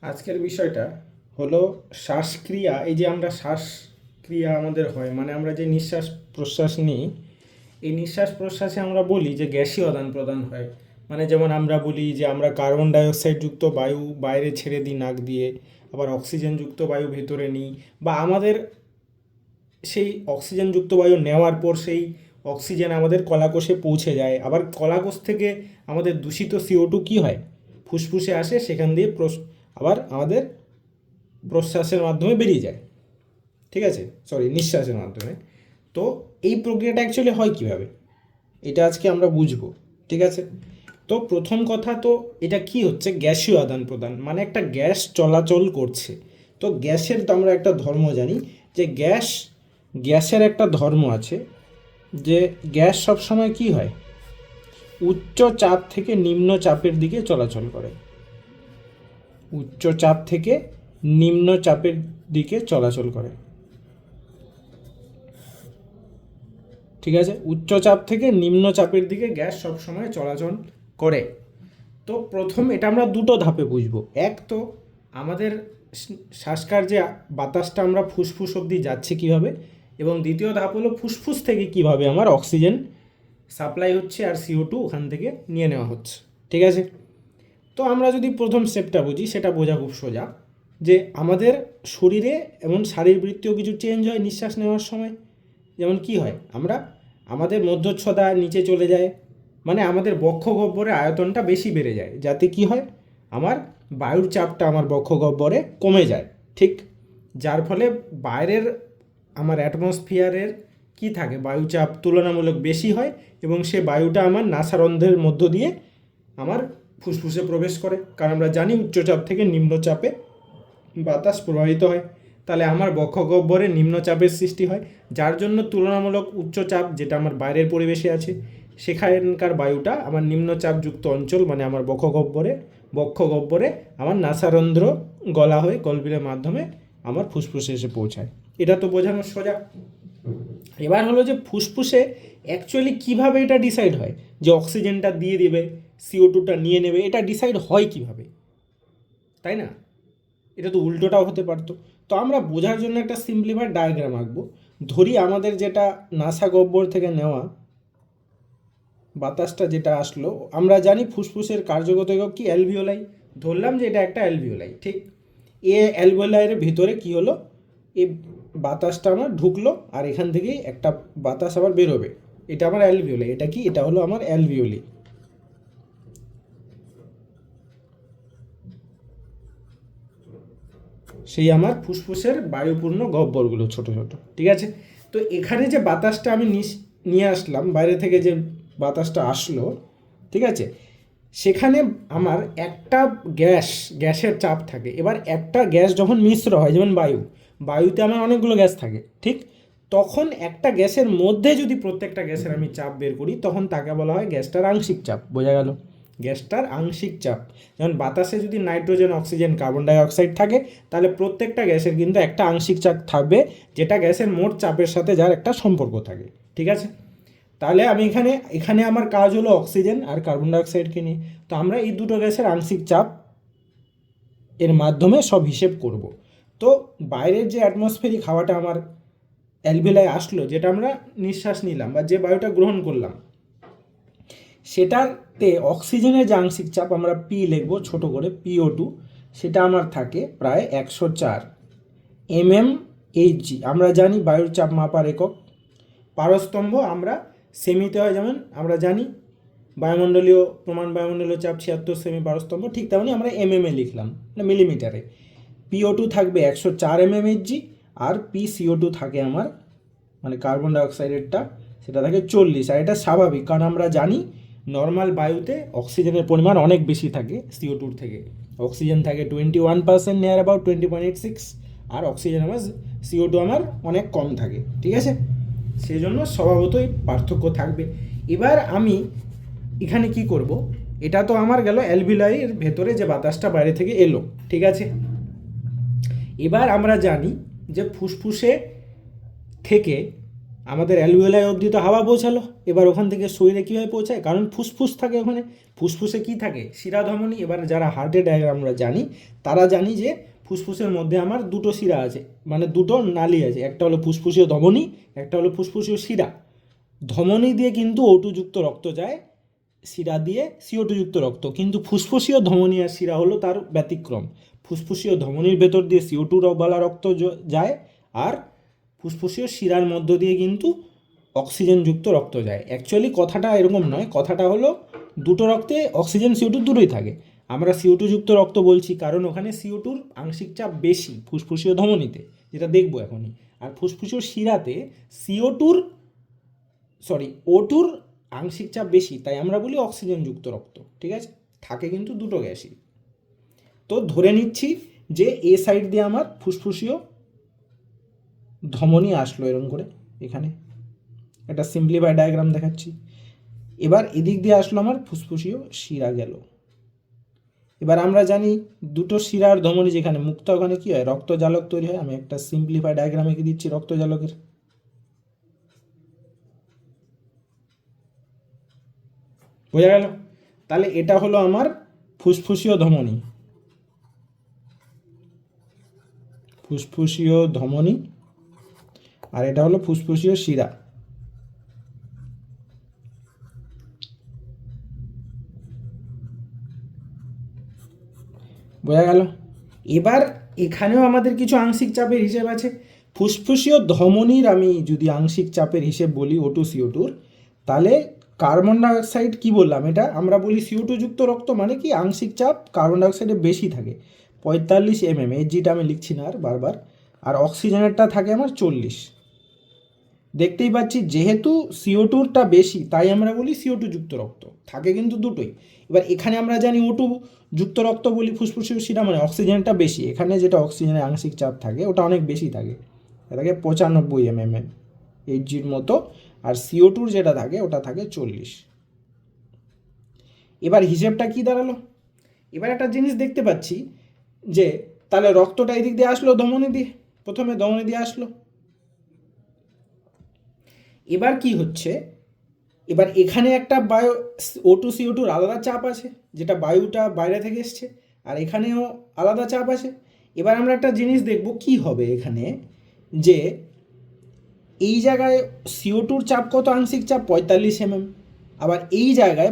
আজকের বিষয়টা হলো শ্বাসক্রিয়া। এই যে আমরা শ্বাসক্রিয়া আমাদের হয়, মানে আমরা যে নিঃশ্বাস প্রশ্বাস নিই, এই নিঃশ্বাস প্রশ্বাসে আমরা বলি যে গ্যাসীয় আদান প্রদান হয়। মানে যেমন আমরা বলি যে আমরা কার্বন ডাইঅক্সাইডযুক্ত বায়ু বাইরে ছেড়ে দিই নাক দিয়ে, আবার অক্সিজেনযুক্ত বায়ু ভেতরে নিই, বা আমাদের সেই অক্সিজেনযুক্ত বায়ু নেওয়ার পর সেই অক্সিজেন আমাদের কলাকোষে পৌঁছে যায়, আবার কলাকোষ থেকে আমাদের দূষিত CO2 কী হয়, ফুসফুসে আসে, সেখান দিয়ে আবার আমাদের প্রশ্বাসের মাধ্যমে বেরিয়ে যায়। ঠিক আছে, সরি, নিঃশ্বাসের মাধ্যমে। তো এই প্রক্রিয়াটা অ্যাকচুয়ালি হয় কীভাবে, এটা আজকে আমরা বুঝবো। ঠিক আছে, তো প্রথম কথা, তো এটা কি হচ্ছে, গ্যাসীয় আদান প্রদান, মানে একটা গ্যাস চলাচল করছে। তো গ্যাসের তো আমরা একটা ধর্ম জানি, যে গ্যাসের একটা ধর্ম আছে, যে গ্যাস সবসময় কি হয়, উচ্চ চাপ থেকে নিম্ন চাপের দিকে চলাচল করে। উচ্চ চাপ থেকে নিম্ন চাপের দিকে চলাচল করে। ঠিক আছে, উচ্চ চাপ থেকে নিম্ন চাপের দিকে গ্যাস সবসময় চলাচল করে। তো প্রথম এটা আমরা দুটো ধাপে বুঝবো। এক, তো আমাদের শ্বাসকার্যে বাতাসটা আমরা ফুসফুস অবধি যাচ্ছে কীভাবে, এবং দ্বিতীয় ধাপ হলো ফুসফুস থেকে কীভাবে আমার অক্সিজেন সাপ্লাই হচ্ছে আর CO2 ওখান থেকে নিয়ে নেওয়া হচ্ছে। ঠিক আছে, তো আমরা যদি প্রথম স্টেপটা বুঝি, সেটা বোঝা খুব সোজা, যে আমাদের শরীরে এমন শারীরবৃত্তীয় কিছু চেঞ্জ হয় নিঃশ্বাস নেওয়ার সময়। যেমন কি হয়, আমাদের মধ্যচ্ছদা নিচে চলে যায়, মানে আমাদের বক্ষগহ্বরের আয়তনটা বেশি বেড়ে যায়, যাতে কি হয়, আমার বায়ুর চাপটা আমার বক্ষগহ্বরে কমে যায়। ঠিক, যার ফলে বাইরের আমার অ্যাটমসফিয়ারের কি থাকে, বায়ুচাপ তুলনামূলক বেশি হয়, এবং সে বায়ুটা আমার নাসারন্ধ্রের মধ্য দিয়ে আমার ফুসফুসে প্রবেশ করে। কারণ আমরা জানি উচ্চচাপ থেকে নিম্নচাপে বাতাস প্রবাহিত হয়, তাহলে আমার বক্ষগহ্বরে নিম্নচাপের সৃষ্টি হয়, যার জন্য তুলনামূলক উচ্চচাপ যেটা আমার বাইরের পরিবেশে আছে, সেখানকার বায়ুটা আমার নিম্নচাপযুক্ত অঞ্চল, মানে আমার বক্ষগহ্বরে আমার নাসারন্ধ্র গলা হয়ে গলবিলের মাধ্যমে আমার ফুসফুসে এসে পৌঁছায়। এটা তো বোঝানো সোজা। এবার হলো যে ফুসফুসে অ্যাকচুয়ালি কীভাবে এটা ডিসাইড হয়, যে অক্সিজেনটা দিয়ে দেবে, CO2টা নিয়ে নেবে, এটা ডিসাইড হয় কিভাবে, তাই না? এটা তো উল্টোটাও হতে পারতো। তো আমরা বোঝার জন্য একটা সিম্পলিফাইড ডায়াগ্রাম আঁকবো। ধরি আমাদের যেটা নাসা গহ্বর থেকে নেওয়া বাতাসটা যেটা আসলো, আমরা জানি ফুসফুসের কার্যগত একক কি, অ্যালভিওলাই। ধরলাম যে এটা একটা অ্যালভিওলাই। ঠিক, এ অ্যালভিওলাইয়ের ভিতরে কি হলো, এই বাতাসটা আমার ঢুকলো, আর এখান থেকেই একটা বাতাস আবার বেরোবে। এটা আমার অ্যালভিওলাই। এটা কি, এটা হলো আমার অ্যালভিওলি। সেই আমার ফুসফুসের বায়ুপূর্ণ গহ্বরগুলো ছোট ছোট। ঠিক আছে, তো এখানে যে বাতাসটা আমি নিয়ে আসলাম, বাইরে থেকে যে বাতাসটা আসলো, ঠিক আছে, সেখানে আমার একটা গ্যাসের চাপ থাকে। এবার একটা গ্যাস যখন মিশ্র হয়, যেমন বায়ুতে আমার অনেকগুলো গ্যাস থাকে, ঠিক, তখন একটা গ্যাসের মধ্যে যদি প্রত্যেকটা গ্যাসের আমি চাপ বের করি, তখন তাকে বলা হয় গ্যাসটার আংশিক চাপ। বোঝা গেল? গ্যাসটার আংশিক চাপ। যেমন বাতাসে যদি নাইট্রোজেন, অক্সিজেন, কার্বন ডাইঅক্সাইড থাকে, তাহলে প্রত্যেকটা গ্যাসের কিন্তু একটা আংশিক চাপ থাকবে, যেটা গ্যাসের মোট চাপের সাথে যার একটা সম্পর্ক থাকে। ঠিক আছে, তাহলে আমি এখানে আমার কাজ হলো অক্সিজেন আর কার্বন ডাইঅক্সাইডকে নিয়ে। তো আমরা এই দুটো গ্যাসের আংশিক চাপ এর মাধ্যমে সব হিসেব করব। তো বাইরের যে অ্যাটমসফেরিক হাওয়াটা আমার অ্যালভিওলাই আসলো, যেটা আমরা নিঃশ্বাস নিলাম বা যে বায়ুটা গ্রহণ করলাম, সেটাতে অক্সিজেনের যে আংশিক চাপ আমরা পি লিখব ছোট করে, PO2, সেটা আমার থাকে প্রায় 104 mmHg। আমরা জানি বায়ুর চাপ মাপার একক পারস্তম্ভ, আমরা সেমিতে হয়, যেমন আমরা জানি বায়ুমণ্ডলীয় চাপ 76 সেমি পারস্তম্ভ, ঠিক তেমনি আমরা mm এ লিখলাম, না মিলিমিটারে। PO2 থাকবে 104 mmHg, আর PCO2 থাকে আমার, মানে কার্বন ডাইঅক্সাইডেরটা, সেটা থাকে 40। আর এটা স্বাভাবিক, কারণ আমরা জানি নর্মাল বায়ুতে অক্সিজেনের পরিমাণ অনেক বেশি থাকে CO2 থেকে। অক্সিজেন থাকে 21%, নিয়ার অ্যাবাউট 20.86, আর অক্সিজেন আমার CO2 আমার অনেক কম থাকে। ঠিক আছে, সেই জন্য স্বভাবতই পার্থক্য থাকবে। এবার আমি এখানে কি করব, এটা তো আমার গেল অ্যালভিওলাইয়ের ভেতরে যে বাতাসটা বাইরে থেকে এলো। ঠিক আছে, এবার আমরা জানি যে ফুসফুসে থেকে আমাদের অ্যালভিওলাই অবধি তো হাওয়া পৌঁছালো, এবার ওখান থেকে শরীরে কীভাবে পৌঁছায়, কারণ ফুসফুস থাকে ওখানে, ফুসফুসে কি থাকে, শিরা ধমনী। এবার যারা হার্টের ডায়াগ্রাম আমরা জানি তারা জানি যে ফুসফুসের মধ্যে আমার দুটো শিরা আছে, মানে দুটো নালী আছে, একটা হলো ফুসফুসীয় ধমনী, একটা হলো ফুসফুসীয় শিরা। ধমনী দিয়ে কিন্তু O2 যুক্ত রক্ত যায়, শিরা দিয়ে CO2 যুক্ত রক্ত, কিন্তু ফুসফুসীয় ধমনী আর শিরা হলো তার ব্যতিক্রম। ফুসফুসীয় ধমনীর ভেতর দিয়ে CO2 বালা রক্ত যায়, আর ফুসফুসীয় শিরার মধ্য দিয়ে কিন্তু অক্সিজেনযুক্ত রক্ত যায়। অ্যাকচুয়ালি কথাটা এরকম নয়, কথাটা হলো দুটো রক্তে অক্সিজেন CO2 দুটোই থাকে। আমরা CO2 যুক্ত রক্ত বলছি কারণ ওখানে CO2-র আংশিক চাপ বেশি ফুসফুসীয় ধমনীতে, যেটা দেখবো এখনই। আর ফুসফুসীয় শিরাতে O2-র আংশিক চাপ বেশি, তাই আমরা বলি অক্সিজেনযুক্ত রক্ত। ঠিক আছে, থাকে কিন্তু দুটো গ্যাসই। তো ধরে নিচ্ছি যে এ সাইড দিয়ে আমার ফুসফুসীয় ধমনী আসলো এরকম করে, এখানে একটা সিম্পলিফাই ডায়াগ্রাম দেখাচ্ছি। এবার এদিক দিয়ে আসলো আমার ফুসফুসীয় শিরা গেল। এবার আমরা জানি দুটো শিরার ধমনী যেখানে মুক্ত, ওখানে কী হয়, রক্তজালক তৈরি হয়। আমি একটা সিম্পলিফাই ডায়াগ্রাম এঁকে দিচ্ছি রক্তজালকের। বোঝা গেল? তাহলে এটা হলো আমার ফুসফুসীয় ধমনী, ফুসফুসীয় ধমনী, আর এটা হলো ফুসফুসীয় শিরা। বোঝা গেল? এবার এখানেও আমাদের কিছু আংশিক চাপের হিসেব আছে। ফুসফুসীয় ধমনীর আমি যদি আংশিক চাপের হিসেব বলি O2 CO2-র, তাহলে কার্বন ডাইঅক্সাইড কি বললাম, এটা আমরা বলি CO2 যুক্ত রক্ত, মানে কি আংশিক চাপ কার্বন ডাইঅক্সাইডে বেশি থাকে 45 mm, এর জিটা আমি লিখছি না আর বারবার। আর অক্সিজেনেরটা থাকে আমার 40। দেখতেই পাচ্ছি যেহেতু CO2-টা বেশি তাই আমরা বলি CO2 যুক্ত রক্ত, থাকে কিন্তু দুটোই। এবার এখানে আমরা জানি O2 যুক্ত রক্ত বলি ফুসফুসীয় শিরা, মানে অক্সিজেনটা বেশি, এখানে যেটা অক্সিজেনের আংশিক চাপ থাকে ওটা অনেক বেশি থাকে, এটাকে 95 mm, 80 মতো। আর CO2-র যেটা থাকে ওটা থাকে 40। এবার হিসেবটা কি দাঁড়ালো, এবার একটা জিনিস দেখতে পাচ্ছি যে তাহলে রক্তটা এদিক দিয়ে আসলো ধমনী দিয়ে, প্রথমে ধমনী দিয়ে আসলো। এবার কি হচ্ছে, এবার এখানে একটা O2 CO2-র আলাদা চাপ আছে, যেটা বায়ুটা বাইরে থেকে এসছে, আর এখানেও আলাদা চাপ আছে। এবার আমরা একটা জিনিস দেখব কি হবে এখানে, যে এই জায়গায় CO2-র চাপ কত, আংশিক চাপ 45 mm, আবার এই জায়গায়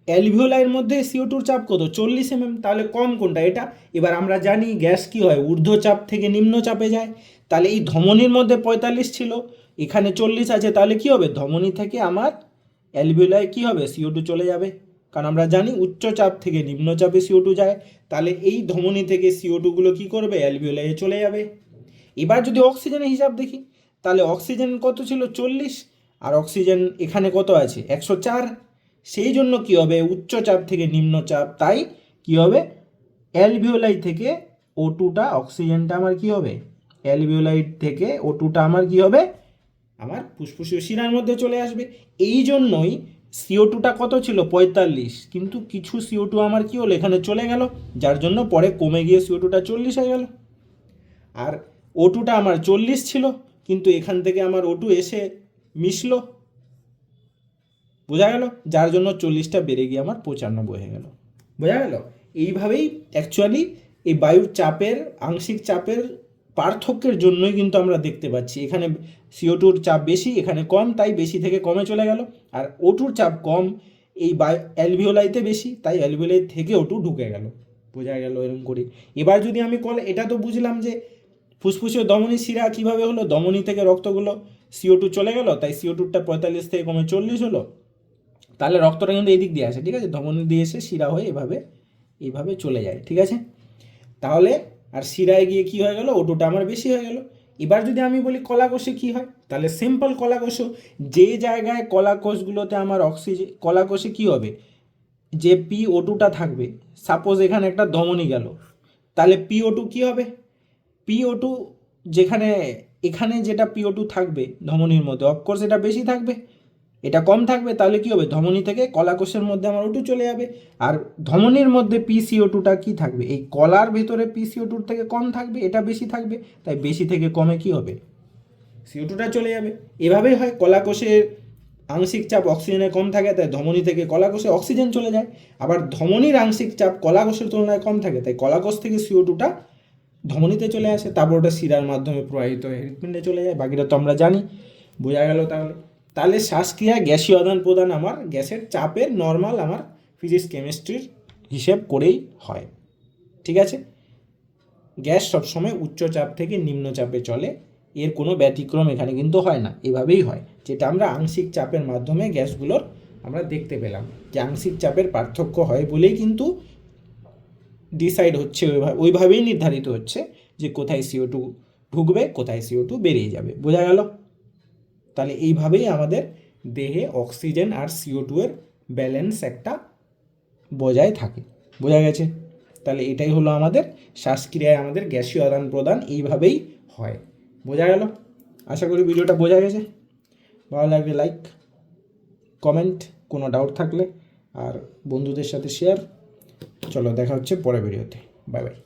অ্যালভিওলাইয়ের মধ্যে CO2-র চাপ কত, 40 mm। তাহলে কম কোনটা, এটা। এবার আমরা জানি গ্যাস কি হয়, ঊর্ধ্বচাপ থেকে নিম্ন চাপে যায়। তাহলে এই ধমনীর মধ্যে 45 ছিল, এখানে 40 আছে, তাহলে কি হবে, ধমনী থেকে আমার অ্যালভিওলায় কি হবে, CO2 চলে যাবে। কারণ আমরা জানি উচ্চ চাপ থেকে নিম্ন চাপে CO2 যায়, তাহলে এই ধমনী থেকে CO2গুলো কি করবে, অ্যালভিওলাইয়ে চলে যাবে। এবার যদি অক্সিজেনের হিসাব দেখি, তাহলে অক্সিজেন কত ছিল, 40, আর অক্সিজেন এখানে কত আছে, 104। সেই জন্য কি হবে, উচ্চ চাপ থেকে নিম্ন চাপ, তাই কি হবে, অ্যালভিওলাই থেকে O2টা, অক্সিজেনটা আমার কি হবে, অ্যালভিওলাই থেকে O2টা আমার কি হবে, আমার ফুসফুসীয় শিরার মধ্যে চলে আসবে। এই জন্যই CO2টা কত ছিল, 45, কিন্তু কিছু CO2 আমার কি হলো, এখানে চলে গেল, যার জন্য পরে কমে গিয়ে CO2টা 40 হয়ে গেল। আর O2টা আমার 40 ছিল, কিন্তু এখান থেকে আমার O2 এসে মিশলো, বোঝা গেল, যার জন্য 40টা বেড়ে গিয়ে আমার 95 হয়ে গেল। বোঝা গেল? এইভাবেই অ্যাকচুয়ালি এই বায়ুর চাপের, আংশিক চাপের পার্থক্যের জন্যই কিন্তু আমরা দেখতে পাচ্ছি এখানে CO2-র চাপ বেশি, এখানে কম, তাই বেশি থেকে কমে চলে গেল। আর O2-র চাপ কম এই অ্যালভিওলাইতে বেশি, তাই অ্যালভিওলাই থেকে O2 ঢুকে গেল। বোঝা গেল এরকম করে? এবার যদি আমি এটা তো বুঝলাম যে ফুসফুসীয় ধমনী শিরা কীভাবে হলো, ধমনী থেকে রক্তগুলো CO2 চলে গেল, তাই CO2টা 45 থেকে কমে 40 হলো। তাহলে রক্তটা কিন্তু এই দিক দিয়ে আসে, ঠিক আছে, ধমনী দিয়ে এসে শিরা হয়ে এইভাবে চলে যায়, ঠিক আছে। তাহলে আর শিরায় গিয়ে কি হয়ে গেল, O2টা আমার বেশি হয়ে গেল। এবার যদি আমি বলি কলাকোষে কি হয়, তাহলে সিম্পল কলাকোষও, যে জায়গায় কলাকোষগুলোতে আমার অক্সিজেন, কলাকোষে কি হবে, যে PO2টা থাকবে, সাপোজ এখানে একটা ধমনী গেল, তাহলে PO2 কি হবে, PO2 যেখানে, এখানে যেটা PO2 থাকবে ধমনীর মধ্যে, অফকোর্স এটা বেশি থাকবে, এটা কম থাকবে, তাহলে কি হবে, ধমনী থেকে কলাকোষের মধ্যে আমার O2 চলে যাবে। আর ধমনীর মধ্যে PCO2টা কি থাকবে, এই কলার ভেতরে PCO2 থেকে কম থাকবে, এটা বেশি থাকবে, তাই বেশি থেকে কমে কি হবে, CO2টা চলে যাবে। এভাবেই হয়, কলাকোষের আংশিক চাপ অক্সিজেনে কম থাকে তাই ধমনী থেকে কলাকোষে অক্সিজেন চলে যায়, আবার ধমনীর আংশিক চাপ কলাকোষের তুলনায় কম থাকে তাই কলাকোষ থেকে CO2টা ধমনীতে চলে আসে, তারপর ওটা শিরার মাধ্যমে প্রবাহিত হয়ে হৃৎপিণ্ডে চলে যায়। বাকিটা তো আমরা জানি। বোঝা গেল তাহলে? তাহলে শ্বাসক্রিয়া গ্যাসীয় আদান প্রদান আমার গ্যাসের চাপের নর্মাল আমার ফিজিক্স কেমিস্ট্রির হিসেব করেই হয়। ঠিক আছে? গ্যাস সবসময় উচ্চ চাপ থেকে নিম্ন চাপে চলে, এর কোনো ব্যতিক্রম এখানে কিন্তু হয় না, এভাবেই হয়, যেটা আমরা আংশিক চাপের মাধ্যমে গ্যাসগুলোর আমরা দেখতে পেলাম যে আংশিক চাপের পার্থক্য হয় বলেই কিন্তু ডিসাইড হচ্ছে, ওইভাবেই নির্ধারিত হচ্ছে যে কোথায় CO2 ঢুকবে, কোথায় CO2 বেরিয়ে যাবে। বোঝা গেল? তাহলে এইভাবেই আমাদের দেহে অক্সিজেন আর CO2 এর ব্যালেন্স একটা বজায় থাকে। বোঝা গেছে? তাহলে এটাই হলো আমাদের শ্বাসক্রিয়ায় আমাদের গ্যাসীয় আদান প্রদান এইভাবেই হয়। বোঝা গেল? আশা করি ভিডিওটা বোঝা গেছে। ভালো লাগলে লাইক, কমেন্ট, কোনো ডাউট থাকলে আর বন্ধুদের সাথে শেয়ার। চলো দেখা হচ্ছে পরের ভিডিওতে। Bye bye.